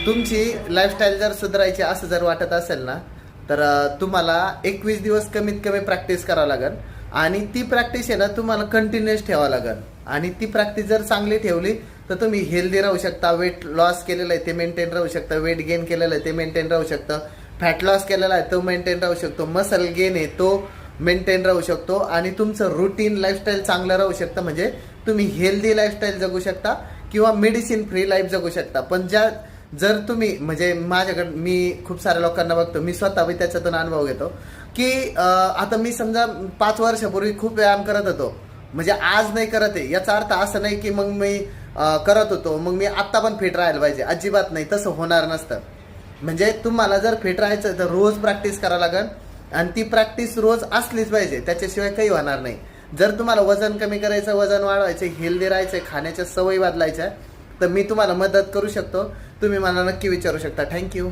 तुमची लाईफस्टाईल जर सुधारायची असं जर वाटत असेल ना, तर तुम्हाला 21 दिवस कमीत कमी प्रॅक्टिस करावं लागेल. आणि ती प्रॅक्टिस आहे ना तुम्हाला कंटिन्युअस ठेवावं लागेल. आणि ती प्रॅक्टिस जर चांगली ठेवली तर तुम्ही हेल्दी राहू शकता. वेट लॉस केलेलं आहे ते मेंटेन राहू शकतं, वेट गेन केलेलं आहे ते मेंटेन राहू शकतं, फॅट लॉस केलेला आहे तो मेंटेन राहू शकतो, मसल गेन आहे तो मेंटेन राहू शकतो. आणि तुमचं रुटीन लाईफस्टाईल चांगलं राहू शकतं. म्हणजे तुम्ही हेल्दी लाईफस्टाईल जगू शकता किंवा मेडिसिन फ्री लाईफ जगू शकता. पण जर तुम्ही म्हणजे माझ्याकडे मी खूप साऱ्या लोकांना बघतो, मी स्वतः बी त्याच्यातून अनुभव घेतो की आता मी समजा 5 वर्षापूर्वी खूप व्यायाम करत होतो, म्हणजे आज नाही करत आहे याचा अर्थ असं नाही की मग मी करत होतो मग मी आत्ता पण फिट राहायला पाहिजे. अजिबात नाही, तसं होणार नसतं. म्हणजे तुम्हाला जर फिट राहायचं तर रोज प्रॅक्टिस करावं लागेल. आणि ती प्रॅक्टिस रोज असलीच पाहिजे, त्याच्याशिवाय काही होणार नाही. जर तुम्हाला वजन कमी करायचं, वजन वाढवायचं, हेल्दी राहायचं, खाण्याच्या सवयी बदलायच्या, तर मी तुम्हाला मदत करू शकतो. तुम्ही मला नक्की विचारू शकता. थँक्यू.